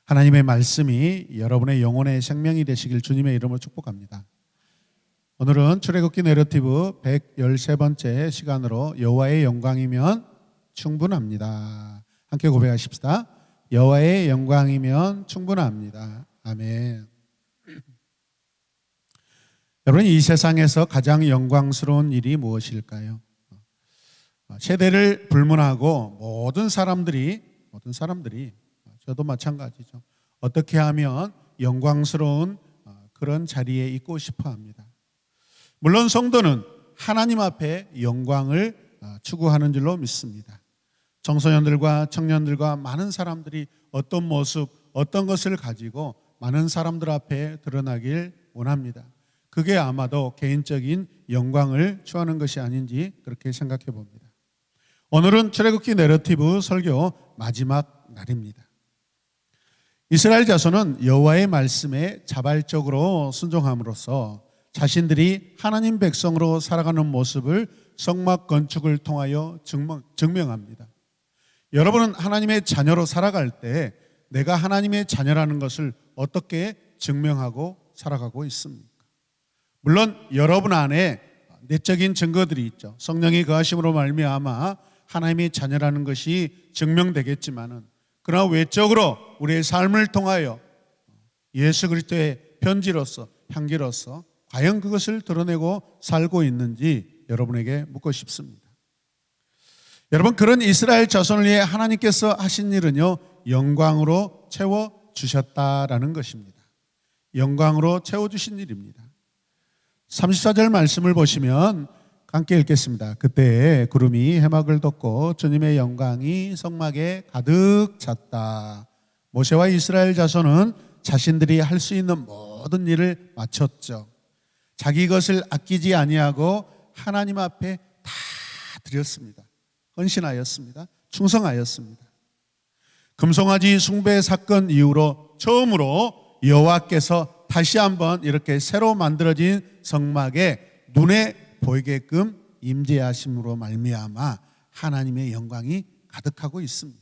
하나님의 말씀이 여러분의 영혼의 생명이 되시길 주님의 이름으로 축복합니다. 오늘은 출애굽기 내러티브 113번째 시간으로 여호와의 영광이면 충분합니다. 함께 고백하십시다. 여호와의 영광이면 충분합니다. 아멘. 여러분, 이 세상에서 가장 영광스러운 일이 무엇일까요? 세대를 불문하고 모든 사람들이 저도 마찬가지죠. 어떻게 하면 영광스러운 그런 자리에 있고 싶어 합니다. 물론 성도는 하나님 앞에 영광을 추구하는 줄로 믿습니다. 청소년들과 청년들과 많은 사람들이 어떤 모습, 어떤 것을 가지고 많은 사람들 앞에 드러나길 원합니다. 그게 아마도 개인적인 영광을 추구하는 것이 아닌지 그렇게 생각해 봅니다. 오늘은 출애굽기 내러티브 설교 마지막 날입니다. 이스라엘 자손은 여호와의 말씀에 자발적으로 순종함으로써 자신들이 하나님 백성으로 살아가는 모습을 성막 건축을 통하여 증명합니다. 여러분은 하나님의 자녀로 살아갈 때 내가 하나님의 자녀라는 것을 어떻게 증명하고 살아가고 있습니까? 물론 여러분 안에 내적인 증거들이 있죠. 성령이 거하심으로 말미암아 하나님의 자녀라는 것이 증명되겠지만은, 그러나 외적으로 우리의 삶을 통하여 예수 그리스도의 편지로서, 향기로서 과연 그것을 드러내고 살고 있는지 여러분에게 묻고 싶습니다. 여러분, 그런 이스라엘 자손을 위해 하나님께서 하신 일은요, 영광으로 채워주셨다라는 것입니다. 영광으로 채워주신 일입니다. 34절 말씀을 보시면 함께 읽겠습니다. 그때 구름이 해막을 덮고 주님의 영광이 성막에 가득 찼다. 모세와 이스라엘 자손은 자신들이 할 수 있는 모든 일을 마쳤죠. 자기 것을 아끼지 아니하고 하나님 앞에 다 드렸습니다. 헌신하였습니다. 충성하였습니다. 금송아지 숭배 사건 이후로 처음으로 여호와께서 다시 한번 이렇게 새로 만들어진 성막에 눈에 보이게끔 임재하심으로 말미암아 하나님의 영광이 가득하고 있습니다.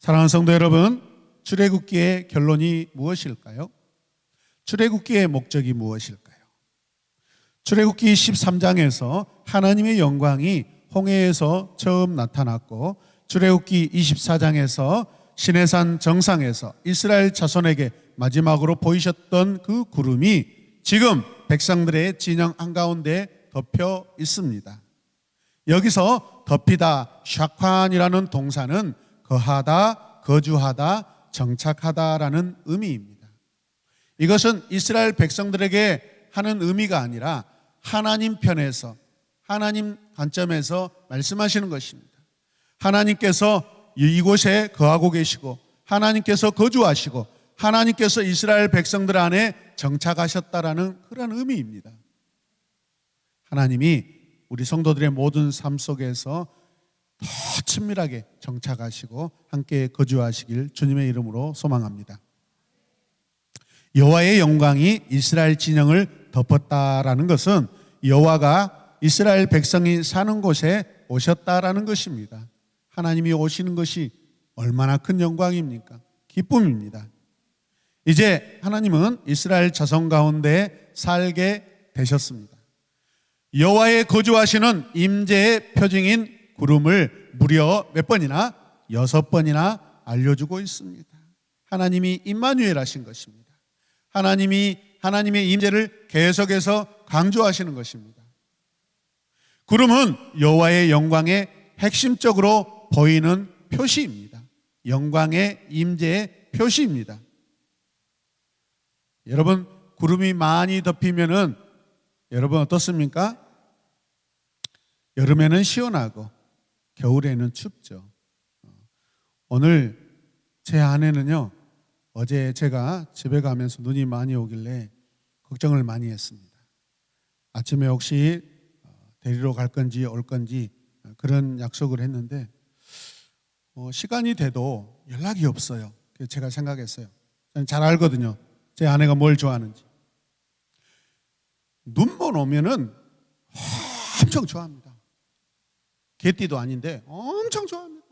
사랑하는 성도 여러분, 출애굽기의 결론이 무엇일까요? 출애굽기의 목적이 무엇일까요? 출애굽기 13장에서 하나님의 영광이 홍해에서 처음 나타났고, 출애굽기 24장에서 시내산 정상에서 이스라엘 자손에게 마지막으로 보이셨던 그 구름이 지금 백성들의 진영 한가운데 덮여 있습니다. 여기서 덮이다, 샤칸이라는 동사는 거하다, 거주하다, 정착하다라는 의미입니다. 이것은 이스라엘 백성들에게 하는 의미가 아니라 하나님 편에서, 하나님 관점에서 말씀하시는 것입니다. 하나님께서 이곳에 거하고 계시고, 하나님께서 거주하시고, 하나님께서 이스라엘 백성들 안에 정착하셨다라는 그런 의미입니다. 하나님이 우리 성도들의 모든 삶 속에서 더 친밀하게 정착하시고 함께 거주하시길 주님의 이름으로 소망합니다. 여호와의 영광이 이스라엘 진영을 덮었다라는 것은 여호와가 이스라엘 백성이 사는 곳에 오셨다라는 것입니다. 하나님이 오시는 것이 얼마나 큰 영광입니까? 기쁨입니다. 이제 하나님은 이스라엘 자손 가운데 살게 되셨습니다. 여호와의 거주하시는 임재의 표징인 구름을 무려 몇 번이나? 6번이나 알려주고 있습니다. 하나님이 임마누엘 하신 것입니다. 하나님이 하나님의 임재를 계속해서 강조하시는 것입니다. 구름은 여호와의 영광의 핵심적으로 보이는 표시입니다. 영광의 임재의 표시입니다. 여러분, 구름이 많이 덮이면은 여러분 어떻습니까? 여름에는 시원하고 겨울에는 춥죠. 오늘 제 아내는요, 어제 제가 집에 가면서 눈이 많이 오길래 걱정을 많이 했습니다. 아침에 혹시 데리러 갈 건지 올 건지 그런 약속을 했는데 시간이 돼도 연락이 없어요. 그래서 제가 생각했어요. 저는 잘 알거든요, 제 아내가 뭘 좋아하는지. 눈만 오면은 엄청 좋아합니다. 개띠도 아닌데 엄청 좋아합니다.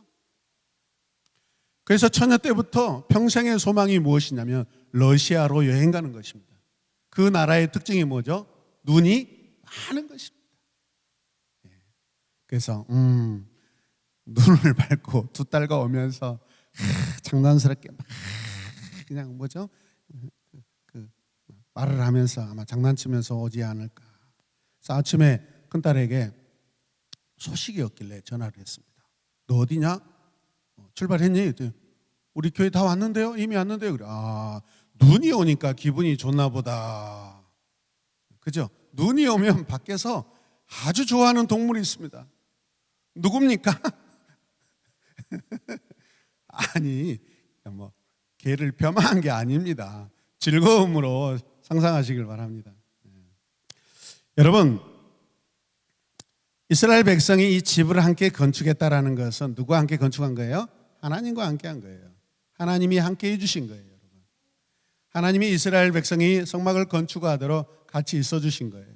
그래서 처녀 때부터 평생의 소망이 무엇이냐면 러시아로 여행 가는 것입니다. 그 나라의 특징이 뭐죠? 눈이 많은 것입니다. 그래서 눈을 밟고 두 딸과 오면서 장난스럽게 막 그냥 뭐죠? 그 말을 하면서 아마 장난치면서 오지 않을까. 그래서 아침에 큰딸에게 소식이 없길래 전화를 했습니다. 너 어디냐? 출발했니? 우리 교회 다 왔는데요? 이미 왔는데요? 그래. 눈이 오니까 기분이 좋나 보다. 그죠? 눈이 오면 밖에서 아주 좋아하는 동물이 있습니다. 누굽니까? 아니, 뭐 개를 폄하한 게 아닙니다. 즐거움으로 상상하시길 바랍니다. 여러분, 이스라엘 백성이 이 집을 함께 건축했다라는 것은 누구와 함께 건축한 거예요? 하나님과 함께 한 거예요. 하나님이 함께 해주신 거예요, 여러분. 하나님이 이스라엘 백성이 성막을 건축하도록 같이 있어 주신 거예요.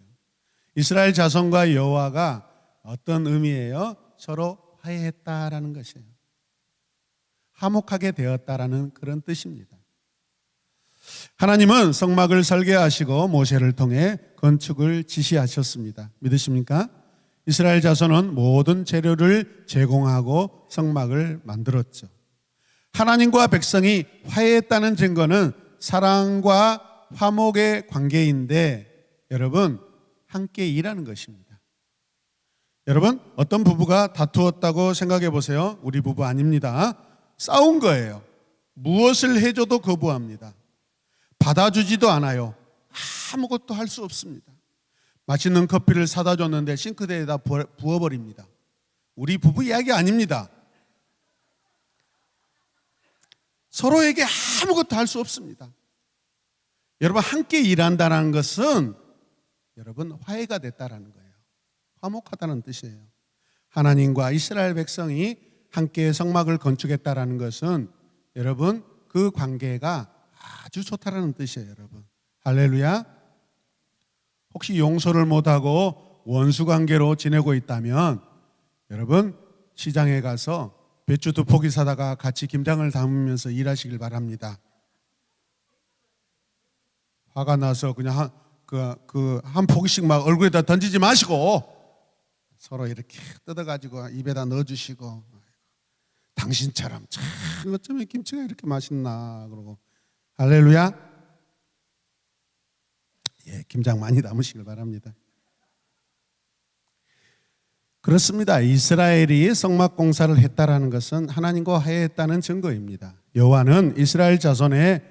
이스라엘 자손과 여호와가 어떤 의미예요? 서로 화해했다라는 것이에요. 화목하게 되었다라는 그런 뜻입니다. 하나님은 성막을 설계하시고 모세를 통해 건축을 지시하셨습니다. 믿으십니까? 이스라엘 자손은 모든 재료를 제공하고 성막을 만들었죠. 하나님과 백성이 화해했다는 증거는 사랑과 화목의 관계인데 여러분 함께 일하는 것입니다. 여러분 어떤 부부가 다투었다고 생각해 보세요. 우리 부부 아닙니다. 싸운 거예요. 무엇을 해줘도 거부합니다. 받아주지도 않아요. 아무것도 할 수 없습니다. 맛있는 커피를 사다 줬는데 싱크대에다 부어버립니다. 우리 부부 이야기 아닙니다. 서로에게 아무것도 할 수 없습니다. 여러분 함께 일한다는 것은 여러분 화해가 됐다라는 거예요. 화목하다는 뜻이에요. 하나님과 이스라엘 백성이 함께 성막을 건축했다라는 것은 여러분 그 관계가 아주 좋다라는 뜻이에요. 여러분 할렐루야. 혹시 용서를 못하고 원수관계로 지내고 있다면 여러분 시장에 가서 배추 2포기 사다가 같이 김장을 담으면서 일하시길 바랍니다. 화가 나서 그냥 한 포기씩 막 얼굴에다 던지지 마시고 서로 이렇게 뜯어가지고 입에다 넣어주시고 당신처럼 참 어쩌면 김치가 이렇게 맛있나 그러고 할렐루야. 예, 김장 많이 담으시길 바랍니다. 그렇습니다. 이스라엘이 성막 공사를 했다라는 것은 하나님과 화해했다는 증거입니다. 여호와는 이스라엘 자손의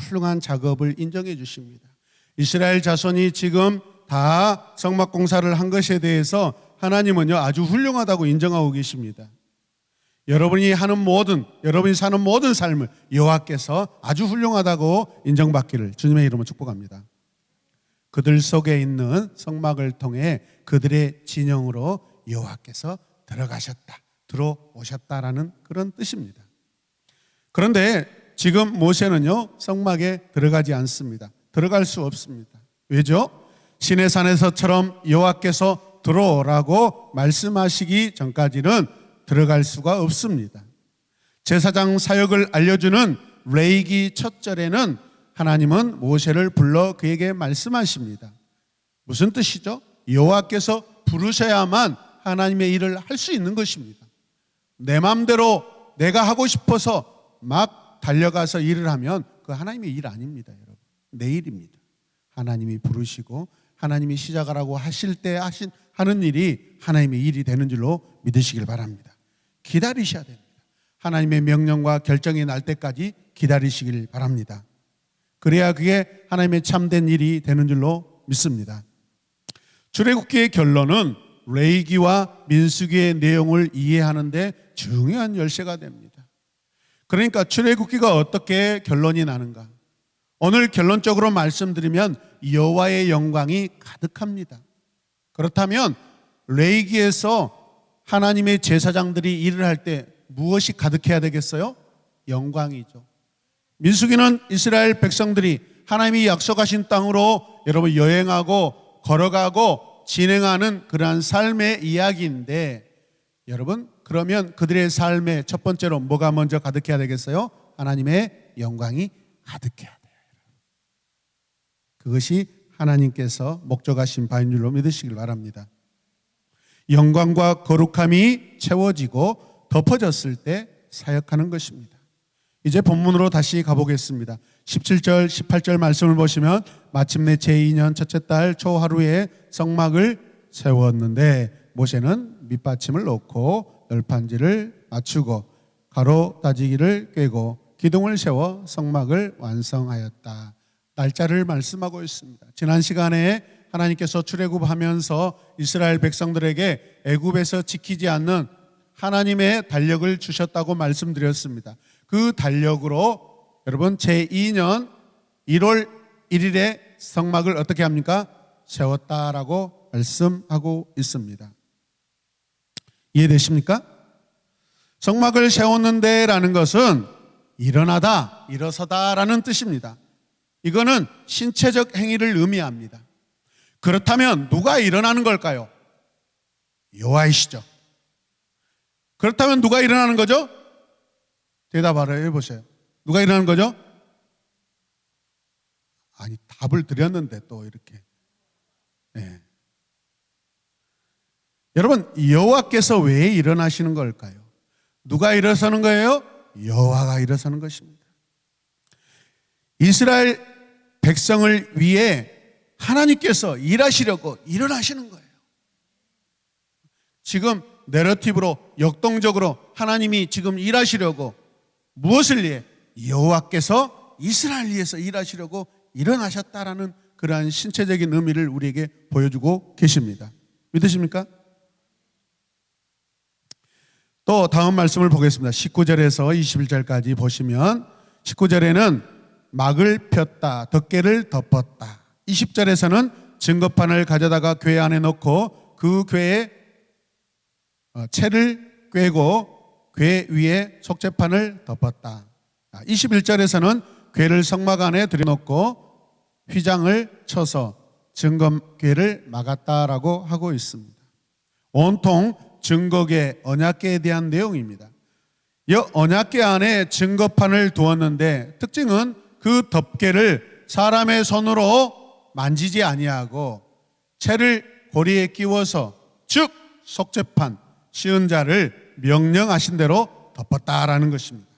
훌륭한 작업을 인정해 주십니다. 이스라엘 자손이 지금 다 성막 공사를 한 것에 대해서 하나님은요 아주 훌륭하다고 인정하고 계십니다. 여러분이 사는 모든 삶을 여호와께서 아주 훌륭하다고 인정받기를 주님의 이름으로 축복합니다. 그들 속에 있는 성막을 통해 그들의 진영으로 여호와께서 들어오셨다라는 그런 뜻입니다. 그런데 지금 모세는요 성막에 들어가지 않습니다. 들어갈 수 없습니다. 왜죠? 시내산에서처럼 여호와께서 들어오라고 말씀하시기 전까지는 들어갈 수가 없습니다. 제사장 사역을 알려주는 레위기 첫 절에는 하나님은 모세를 불러 그에게 말씀하십니다. 무슨 뜻이죠? 여호와께서 부르셔야만 하나님의 일을 할 수 있는 것입니다. 내 마음대로 내가 하고 싶어서 막 달려가서 일을 하면 그 하나님의 일 아닙니다, 여러분. 내 일입니다. 하나님이 부르시고 하나님이 시작하라고 하실 때 하는 일이 하나님의 일이 되는 줄로 믿으시길 바랍니다. 기다리셔야 됩니다. 하나님의 명령과 결정이 날 때까지 기다리시길 바랍니다. 그래야 그게 하나님의 참된 일이 되는 줄로 믿습니다. 출애굽기의 결론은 레위기와 민수기의 내용을 이해하는 데 중요한 열쇠가 됩니다. 그러니까 출애굽기가 어떻게 결론이 나는가? 오늘 결론적으로 말씀드리면 여호와의 영광이 가득합니다. 그렇다면 레위기에서 하나님의 제사장들이 일을 할 때 무엇이 가득해야 되겠어요? 영광이죠. 민수기는 이스라엘 백성들이 하나님이 약속하신 땅으로 여러분 여행하고 걸어가고 진행하는 그러한 삶의 이야기인데 여러분 그러면 그들의 삶에 첫 번째로 뭐가 먼저 가득해야 되겠어요? 하나님의 영광이 가득해야 돼요. 그것이 하나님께서 목적하신 바인 줄로 믿으시길 바랍니다. 영광과 거룩함이 채워지고 덮어졌을 때 사역하는 것입니다. 이제 본문으로 다시 가보겠습니다. 17절 18절 말씀을 보시면 마침내 제2년 첫째 달 초하루에 성막을 세웠는데 모세는 밑받침을 놓고 널판지를 맞추고 가로 따지기를 꿰고 기둥을 세워 성막을 완성하였다. 날짜를 말씀하고 있습니다. 지난 시간에 하나님께서 출애굽하면서 이스라엘 백성들에게 애굽에서 지키지 않는 하나님의 달력을 주셨다고 말씀드렸습니다. 그 달력으로 여러분 제2년 1월 1일에 성막을 어떻게 합니까? 세웠다라고 말씀하고 있습니다. 이해되십니까? 성막을 세웠는데 라는 것은 일어나다, 일어서다라는 뜻입니다. 이거는 신체적 행위를 의미합니다. 그렇다면 누가 일어나는 걸까요? 여호와이시죠. 그렇다면 누가 일어나는 거죠? 대답하라 해보세요. 누가 일어나는 거죠? 아니, 답을 드렸는데 또 이렇게. 네. 여러분, 여호와께서 왜 일어나시는 걸까요? 누가 일어서는 거예요? 여호와가 일어서는 것입니다. 이스라엘 백성을 위해 하나님께서 일하시려고 일어나시는 거예요. 지금 내러티브로 역동적으로 하나님이 지금 일하시려고 무엇을 위해? 여호와께서 이스라엘 위해서 일하시려고 일어나셨다라는 그러한 신체적인 의미를 우리에게 보여주고 계십니다. 믿으십니까? 또 다음 말씀을 보겠습니다. 19절에서 21절까지 보시면 19절에는 막을 폈다, 덮개를 덮었다. 20절에서는 증거판을 가져다가 궤 안에 넣고 그 궤에 채를 꿰고 궤 위에 속죄판을 덮었다. 21절에서는 궤를 성막 안에 들여놓고 휘장을 쳐서 증거궤를 막았다라고 하고 있습니다. 온통 증거궤, 언약궤에 대한 내용입니다. 이 언약궤 안에 증거판을 두었는데 특징은 그 덮개를 사람의 손으로 만지지 아니하고 채를 고리에 끼워서 즉 속죄판 씌은 자를 명령하신 대로 덮었다라는 것입니다.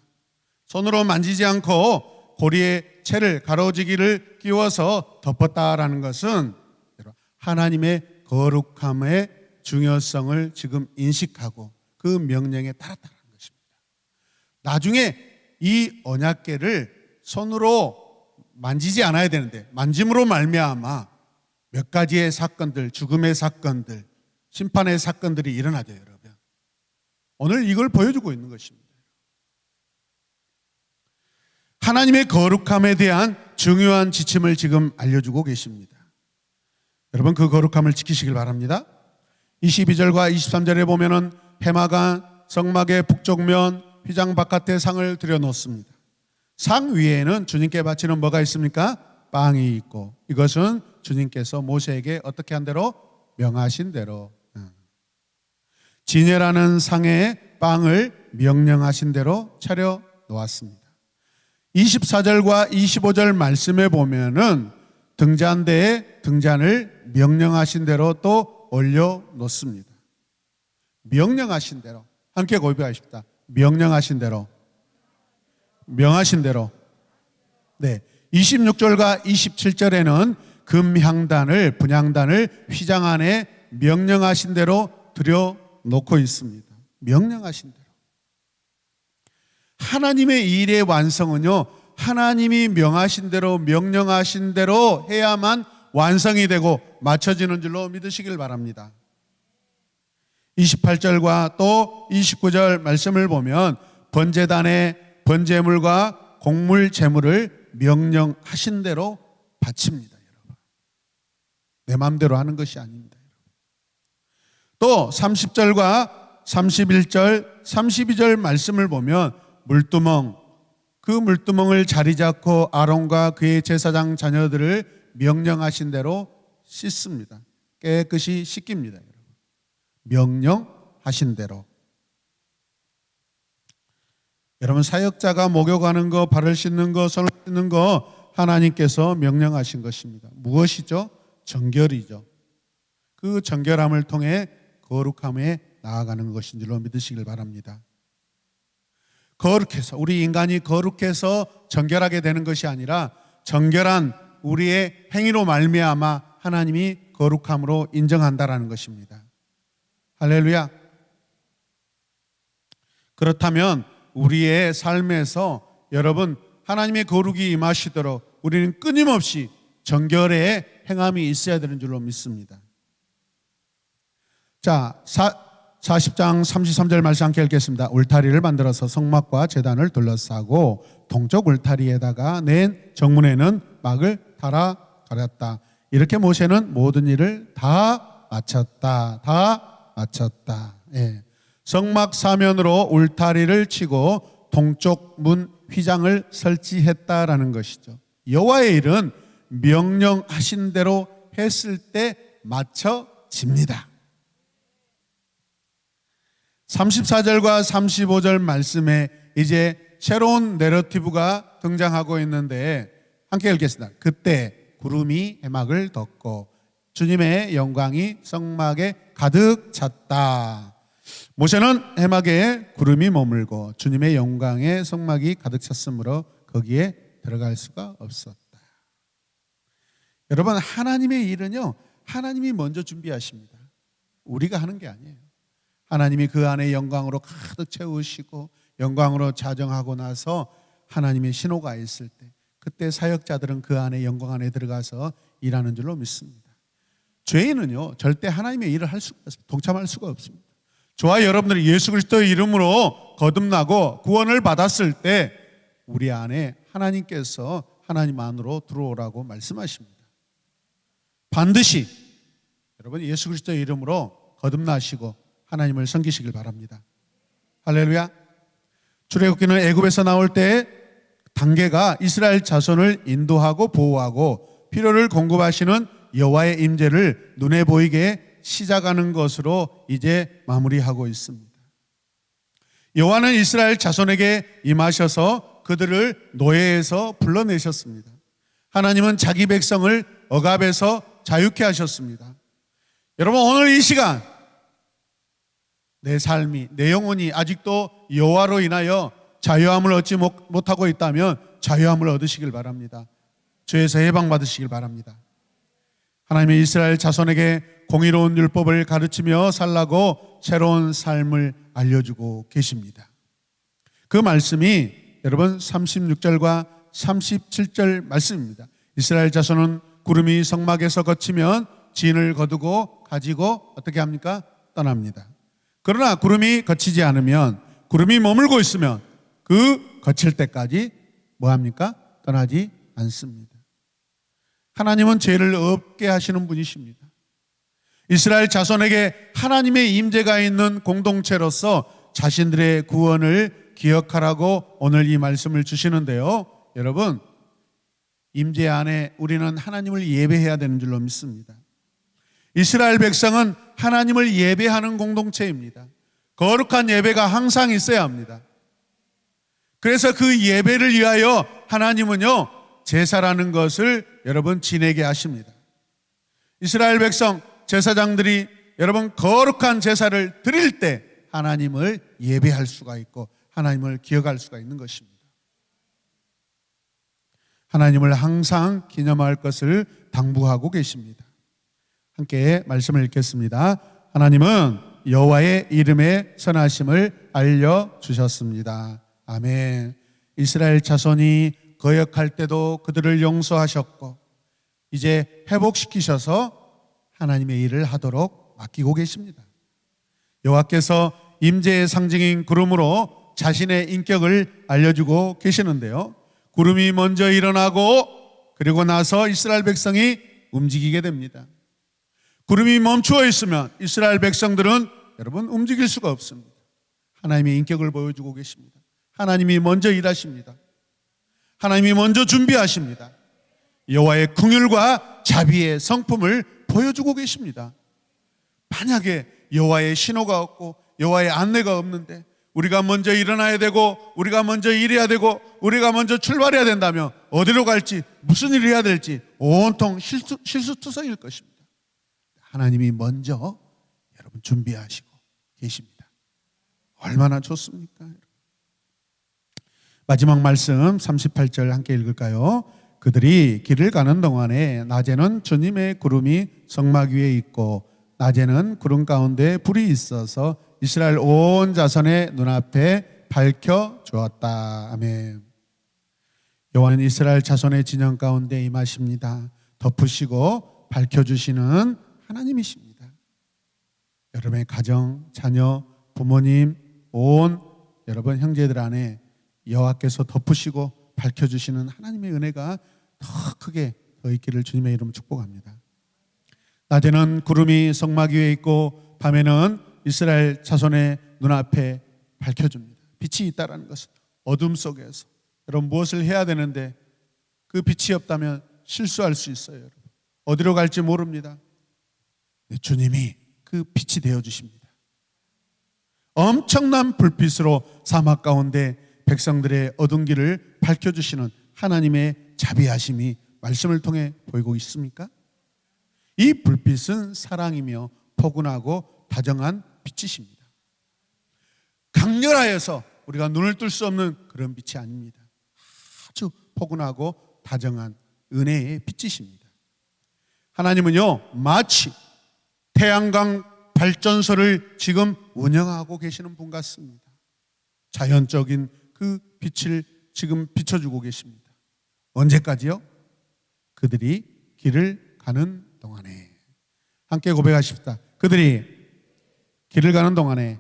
손으로 만지지 않고 고리에 채를 가로지기를 끼워서 덮었다라는 것은 하나님의 거룩함의 중요성을 지금 인식하고 그 명령에 따랐다는 것입니다. 나중에 이 언약궤를 손으로 만지지 않아야 되는데 만짐으로 말미암아 몇 가지의 사건들, 죽음의 사건들, 심판의 사건들이 일어나죠, 여러분. 오늘 이걸 보여주고 있는 것입니다. 하나님의 거룩함에 대한 중요한 지침을 지금 알려주고 계십니다. 여러분 그 거룩함을 지키시길 바랍니다. 22절과 23절에 보면은 해마가 성막의 북쪽면 휘장 바깥에 상을 들여놓습니다. 상 위에는 주님께 바치는 뭐가 있습니까? 빵이 있고 이것은 주님께서 모세에게 어떻게 한 대로? 명하신 대로 진예라는 상에 빵을 명령하신 대로 차려 놓았습니다. 24절과 25절 말씀에 보면은 등잔대에 등잔을 명령하신 대로 또 올려놓습니다. 명령하신 대로 함께 고백하십시다. 명령하신 대로, 명하신 대로. 네, 26절과 27절에는 금향단을 분향단을 휘장 안에 명령하신 대로 들여놓고 있습니다. 명령하신 대로. 하나님의 일의 완성은요, 하나님이 명하신 대로 명령하신 대로 해야만 완성이 되고 맞춰지는 줄로 믿으시길 바랍니다. 28절과 또 29절 말씀을 보면 번제단에 번제물과 곡물 제물을 명령하신 대로 바칩니다. 여러분. 내 마음대로 하는 것이 아닙니다. 또 30절과 31절, 32절 말씀을 보면 물두멍, 그 물두멍을 자리 잡고 아론과 그의 제사장 자녀들을 명령하신 대로 씻습니다. 깨끗이 씻깁니다. 여러분. 명령하신 대로. 여러분, 사역자가 목욕하는 거, 발을 씻는 거, 손을 씻는 거 하나님께서 명령하신 것입니다. 무엇이죠? 정결이죠. 그 정결함을 통해 거룩함에 나아가는 것인 줄로 믿으시길 바랍니다. 거룩해서, 우리 인간이 거룩해서 정결하게 되는 것이 아니라 정결한 우리의 행위로 말미암아 하나님이 거룩함으로 인정한다라는 것입니다. 할렐루야. 그렇다면 우리의 삶에서 여러분, 하나님의 거룩이 임하시도록 우리는 끊임없이 정결의 행함이 있어야 되는 줄로 믿습니다. 자, 40장 33절 말씀 함께 읽겠습니다. 울타리를 만들어서 성막과 제단을 둘러싸고 동쪽 울타리에다가 낸 정문에는 막을 달아 가렸다. 이렇게 모세는 모든 일을 다 마쳤다. 예. 성막 사면으로 울타리를 치고 동쪽 문 휘장을 설치했다라는 것이죠. 여호와의 일은 명령하신 대로 했을 때 마쳐집니다. 34절과 35절 말씀에 이제 새로운 내러티브가 등장하고 있는데 함께 읽겠습니다. 그때 구름이 해막을 덮고 주님의 영광이 성막에 가득 찼다. 모세는 해막에 구름이 머물고 주님의 영광에 성막이 가득 찼으므로 거기에 들어갈 수가 없었다. 여러분, 하나님의 일은요, 하나님이 먼저 준비하십니다. 우리가 하는 게 아니에요. 하나님이 그 안에 영광으로 가득 채우시고 영광으로 자정하고 나서 하나님의 신호가 있을 때, 그때 사역자들은 그 안에 영광 안에 들어가서 일하는 줄로 믿습니다. 죄인은요 절대 하나님의 일을 할 수가 없습니다. 동참할 수가 없습니다. 저와 여러분들이 예수 그리스도의 이름으로 거듭나고 구원을 받았을 때 우리 안에 하나님께서 하나님 안으로 들어오라고 말씀하십니다. 반드시 여러분 예수 그리스도의 이름으로 거듭나시고 하나님을 섬기시길 바랍니다. 할렐루야. 출애굽기는 애굽에서 나올 때 단계가 이스라엘 자손을 인도하고 보호하고 필요를 공급하시는 여호와의 임재를 눈에 보이게 시작하는 것으로 이제 마무리하고 있습니다. 여호와는 이스라엘 자손에게 임하셔서 그들을 노예에서 불러내셨습니다. 하나님은 자기 백성을 억압에서 자유케 하셨습니다. 여러분, 오늘 이 시간 내 삶이, 내 영혼이 아직도 여호와로 인하여 자유함을 얻지 못하고 있다면 자유함을 얻으시길 바랍니다. 죄에서 해방받으시길 바랍니다. 하나님의 이스라엘 자손에게 공의로운 율법을 가르치며 살라고 새로운 삶을 알려주고 계십니다. 그 말씀이 여러분 36절과 37절 말씀입니다. 이스라엘 자손은 구름이 성막에서 거치면 진을 거두고 가지고 어떻게 합니까? 떠납니다. 그러나 구름이 거치지 않으면, 구름이 머물고 있으면 그 거칠 때까지 뭐합니까? 떠나지 않습니다. 하나님은 죄를 없게 하시는 분이십니다. 이스라엘 자손에게 하나님의 임재가 있는 공동체로서 자신들의 구원을 기억하라고 오늘 이 말씀을 주시는데요. 여러분, 임재 안에 우리는 하나님을 예배해야 되는 줄로 믿습니다. 이스라엘 백성은 하나님을 예배하는 공동체입니다. 거룩한 예배가 항상 있어야 합니다. 그래서 그 예배를 위하여 하나님은요 제사라는 것을 여러분 지내게 하십니다. 이스라엘 백성 제사장들이 여러분 거룩한 제사를 드릴 때 하나님을 예배할 수가 있고 하나님을 기억할 수가 있는 것입니다. 하나님을 항상 기념할 것을 당부하고 계십니다. 함께 말씀을 읽겠습니다. 하나님은 여호와의 이름의 선하심을 알려주셨습니다. 아멘. 이스라엘 자손이 거역할 때도 그들을 용서하셨고 이제 회복시키셔서 하나님의 일을 하도록 맡기고 계십니다. 여호와께서 임재의 상징인 구름으로 자신의 인격을 알려주고 계시는데요. 구름이 먼저 일어나고 그리고 나서 이스라엘 백성이 움직이게 됩니다. 구름이 멈추어 있으면 이스라엘 백성들은 여러분 움직일 수가 없습니다. 하나님의 인격을 보여주고 계십니다. 하나님이 먼저 일하십니다. 하나님이 먼저 준비하십니다. 여호와의 긍휼과 자비의 성품을 보여주고 계십니다. 만약에 여호와의 신호가 없고 여호와의 안내가 없는데 우리가 먼저 일어나야 되고 우리가 먼저 일해야 되고 우리가 먼저 출발해야 된다면 어디로 갈지 무슨 일을 해야 될지 온통 실수투성일 것입니다. 하나님이 먼저 여러분 준비하시고 계십니다. 얼마나 좋습니까? 마지막 말씀 38절 함께 읽을까요? 그들이 길을 가는 동안에 낮에는 주님의 구름이 성막 위에 있고 낮에는 구름 가운데 불이 있어서 이스라엘 온 자손의 눈앞에 밝혀 주었다. 아멘. 여호와는 이스라엘 자손의 진영 가운데 임하십니다. 덮으시고 밝혀주시는 하나님이십니다. 여러분의 가정, 자녀, 부모님, 온 여러분 형제들 안에 여호와께서 덮으시고 밝혀주시는 하나님의 은혜가 더 크게 더 있기를 주님의 이름으로 축복합니다. 낮에는 구름이 성막 위에 있고 밤에는 이스라엘 자손의 눈앞에 밝혀줍니다. 빛이 있다는 것은 어둠 속에서 여러분 무엇을 해야 되는데 그 빛이 없다면 실수할 수 있어요. 여러분. 어디로 갈지 모릅니다. 주님이 그 빛이 되어주십니다. 엄청난 불빛으로 사막 가운데 백성들의 어두운 길을 밝혀주시는 하나님의 자비하심이 말씀을 통해 보이고 있습니까? 이 불빛은 사랑이며 포근하고 다정한 빛이십니다. 강렬하여서 우리가 눈을 뜰 수 없는 그런 빛이 아닙니다. 아주 포근하고 다정한 은혜의 빛이십니다. 하나님은요 마치 태양광 발전소를 지금 운영하고 계시는 분 같습니다. 자연적인 그 빛을 지금 비춰주고 계십니다. 언제까지요? 그들이 길을 가는 동안에. 함께 고백하십시다. 그들이 길을 가는 동안에,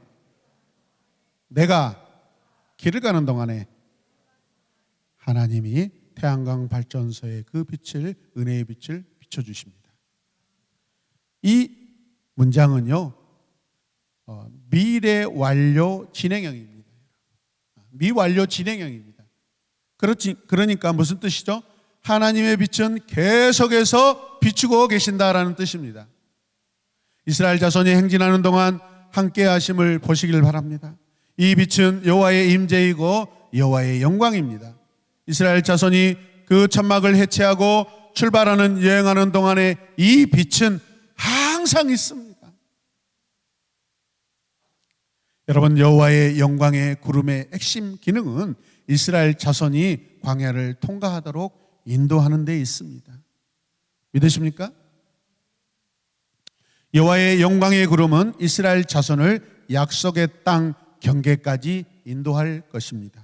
내가 길을 가는 동안에 하나님이 태양광 발전소의 그 빛을, 은혜의 빛을 비춰주십니다. 이 문장은요 미래 완료 진행형입니다. 미완료 진행형입니다. 그러니까 무슨 뜻이죠? 하나님의 빛은 계속해서 비추고 계신다라는 뜻입니다. 이스라엘 자손이 행진하는 동안 함께 하심을 보시길 바랍니다. 이 빛은 여호와의 임재이고 여호와의 영광입니다. 이스라엘 자손이 그 천막을 해체하고 출발하는 여행하는 동안에 이 빛은 항상 있습니다. 여러분, 여호와의 영광의 구름의 핵심 기능은 이스라엘 자손이 광야를 통과하도록 인도하는 데 있습니다. 믿으십니까? 여호와의 영광의 구름은 이스라엘 자손을 약속의 땅 경계까지 인도할 것입니다.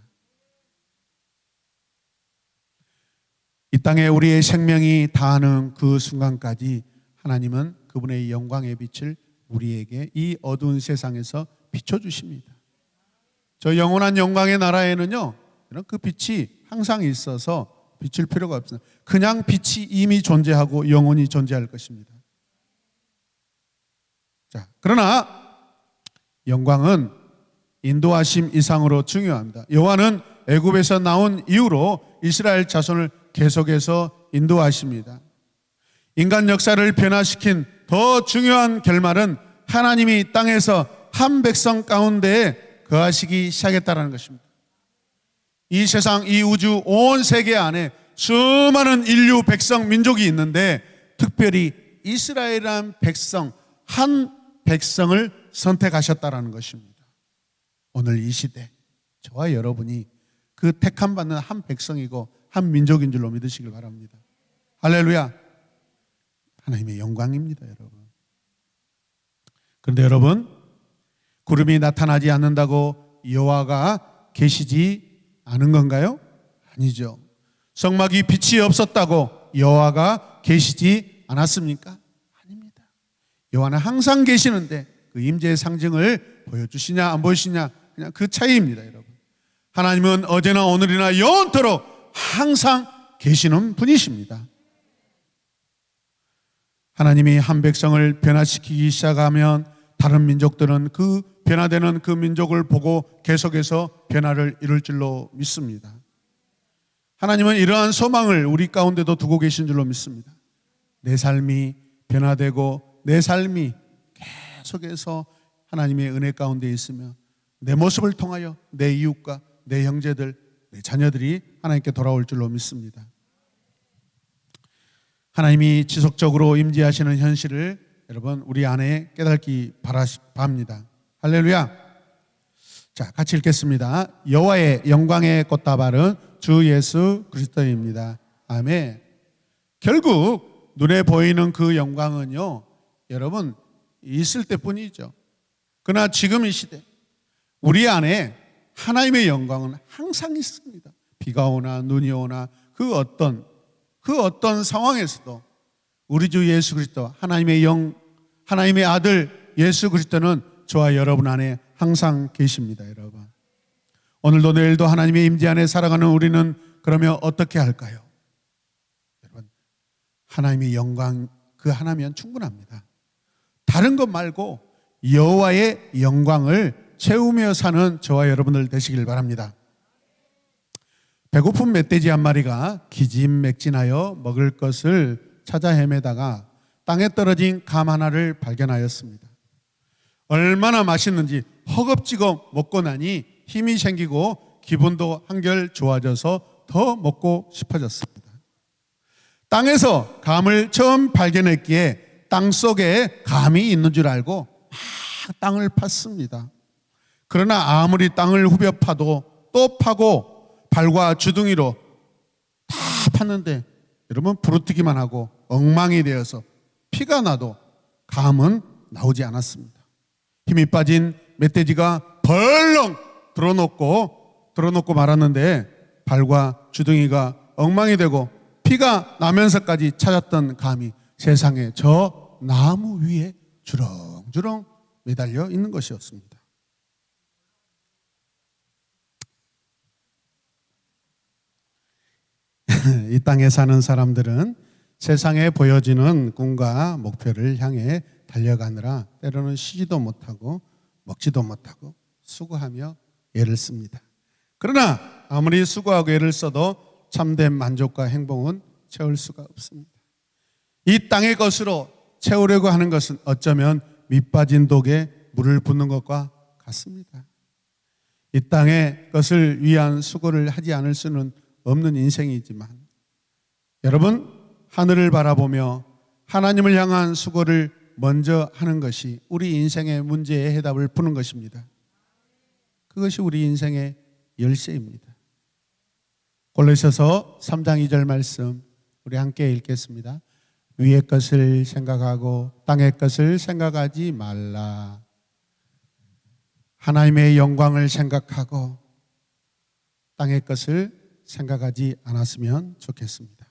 이 땅에 우리의 생명이 다하는 그 순간까지 하나님은 그분의 영광의 빛을 우리에게 이 어두운 세상에서 비춰주십니다. 저 영원한 영광의 나라에는요 그 빛이 항상 있어서 비출 필요가 없습니다. 그냥 빛이 이미 존재하고 영원히 존재할 것입니다. 자, 그러나 영광은 인도하심 이상으로 중요합니다. 여호와는 애굽에서 나온 이후로 이스라엘 자손을 계속해서 인도하십니다. 인간 역사를 변화시킨 더 중요한 결말은 하나님이 땅에서 한 백성 가운데에 거하시기 시작했다는 것입니다. 이 세상, 이 우주, 온 세계 안에 수많은 인류, 백성, 민족이 있는데 특별히 이스라엘이라는 백성, 한 백성을 선택하셨다는 것입니다. 오늘 이 시대 저와 여러분이 그 택함 받는 한 백성이고 한 민족인 줄로 믿으시길 바랍니다. 할렐루야. 하나님의 영광입니다, 여러분. 그런데 여러분, 구름이 나타나지 않는다고 여호와가 계시지 않은 건가요? 아니죠. 성막이 빛이 없었다고 여호와가 계시지 않았습니까? 아닙니다. 여호와는 항상 계시는데 그 임재의 상징을 보여주시냐 안 보여주시냐 그냥 그 차이입니다, 여러분. 하나님은 어제나 오늘이나 영원토록 항상 계시는 분이십니다. 하나님이 한 백성을 변화시키기 시작하면 다른 민족들은 그 변화되는 그 민족을 보고 계속해서 변화를 이룰 줄로 믿습니다. 하나님은 이러한 소망을 우리 가운데도 두고 계신 줄로 믿습니다. 내 삶이 변화되고 내 삶이 계속해서 하나님의 은혜 가운데 있으면 내 모습을 통하여 내 이웃과 내 형제들, 내 자녀들이 하나님께 돌아올 줄로 믿습니다. 하나님이 지속적으로 임재하시는 현실을 여러분 우리 안에 깨닫기 바랍니다. 할렐루야. 자, 같이 읽겠습니다. 여호와의 영광의 꽃다발은 주 예수 그리스도입니다. 아멘. 결국 눈에 보이는 그 영광은요, 여러분 있을 때뿐이죠. 그러나 지금 이 시대 우리 안에 하나님의 영광은 항상 있습니다. 비가 오나 눈이 오나 그 어떤 상황에서도 우리 주 예수 그리스도 하나님의 아들 예수 그리스도는 저와 여러분 안에 항상 계십니다. 여러분, 오늘도 내일도 하나님의 임재 안에 살아가는 우리는 그러면 어떻게 할까요? 여러분, 하나님의 영광 그 하나면 충분합니다. 다른 것 말고 여호와의 영광을 채우며 사는 저와 여러분들 되시길 바랍니다. 배고픈 멧돼지 한 마리가 기진맥진하여 먹을 것을 찾아 헤매다가 땅에 떨어진 감 하나를 발견하였습니다. 얼마나 맛있는지 허겁지겁 먹고 나니 힘이 생기고 기분도 한결 좋아져서 더 먹고 싶어졌습니다. 땅에서 감을 처음 발견했기에 땅 속에 감이 있는 줄 알고 막 땅을 팠습니다. 그러나 아무리 땅을 후벼 파도 또 파고 발과 주둥이로 다 팠는데 여러분 부르뜨기만 하고 엉망이 되어서 피가 나도 감은 나오지 않았습니다. 힘이 빠진 멧돼지가 벌렁 들어놓고 말았는데 발과 주둥이가 엉망이 되고 피가 나면서까지 찾았던 감이 세상에 저 나무 위에 주렁주렁 매달려 있는 것이었습니다. 이 땅에 사는 사람들은 세상에 보여지는 꿈과 목표를 향해 달려가느라 때로는 쉬지도 못하고 먹지도 못하고 수고하며 애를 씁니다. 그러나 아무리 수고하고 애를 써도 참된 만족과 행복은 채울 수가 없습니다. 이 땅의 것으로 채우려고 하는 것은 어쩌면 밑빠진 독에 물을 붓는 것과 같습니다. 이 땅의 것을 위한 수고를 하지 않을 수는 없는 인생이지만 여러분, 하늘을 바라보며 하나님을 향한 수고를 먼저 하는 것이 우리 인생의 문제의 해답을 푸는 것입니다. 그것이 우리 인생의 열쇠입니다. 골로새서 3장 2절 말씀 우리 함께 읽겠습니다. 위의 것을 생각하고 땅의 것을 생각하지 말라. 하나님의 영광을 생각하고 땅의 것을 생각하지 않았으면 좋겠습니다.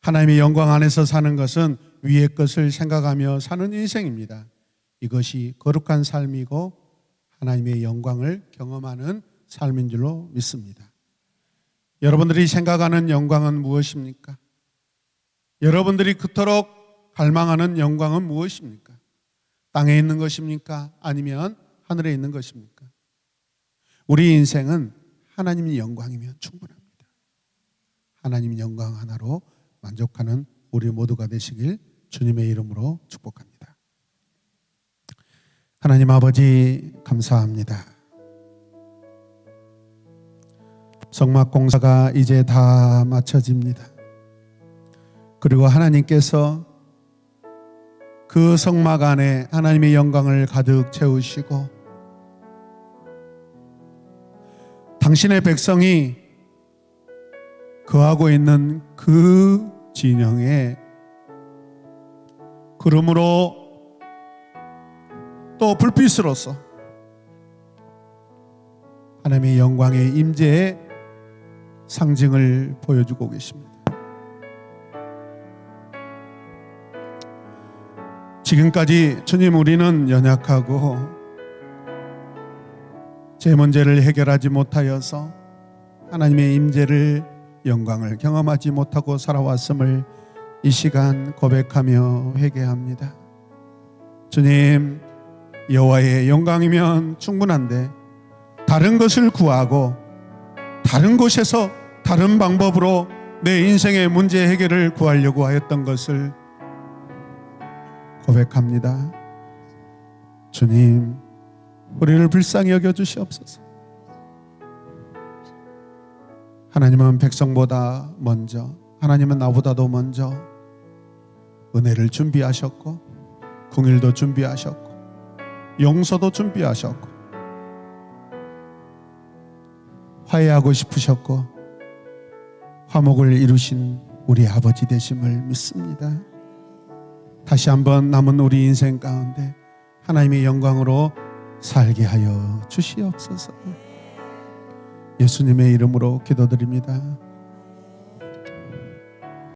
하나님의 영광 안에서 사는 것은 위의 것을 생각하며 사는 인생입니다. 이것이 거룩한 삶이고 하나님의 영광을 경험하는 삶인 줄로 믿습니다. 여러분들이 생각하는 영광은 무엇입니까? 여러분들이 그토록 갈망하는 영광은 무엇입니까? 땅에 있는 것입니까? 아니면 하늘에 있는 것입니까? 우리 인생은 하나님의 영광이면 충분합니다. 하나님의 영광 하나로 만족하는 우리 모두가 되시길 주님의 이름으로 축복합니다. 하나님 아버지 감사합니다. 성막 공사가 이제 다 마쳐집니다. 그리고 하나님께서 그 성막 안에 하나님의 영광을 가득 채우시고 당신의 백성이 거하고 있는 그 진영에 그러므로 또 불빛으로서 하나님의 영광의 임재의 상징을 보여주고 계십니다. 지금까지 주님 우리는 연약하고 제 문제를 해결하지 못하여서 하나님의 임재를 영광을 경험하지 못하고 살아왔음을 이 시간 고백하며 회개합니다. 주님, 여호와의 영광이면 충분한데 다른 것을 구하고 다른 곳에서 다른 방법으로 내 인생의 문제 해결을 구하려고 하였던 것을 고백합니다. 주님, 우리를 불쌍히 여겨 주시옵소서. 하나님은 백성보다 먼저, 하나님은 나보다도 먼저 은혜를 준비하셨고, 긍휼도 준비하셨고, 용서도 준비하셨고, 화해하고 싶으셨고, 화목을 이루신 우리 아버지 되심을 믿습니다. 다시 한번 남은 우리 인생 가운데 하나님의 영광으로 살게 하여 주시옵소서. 예수님의 이름으로 기도드립니다.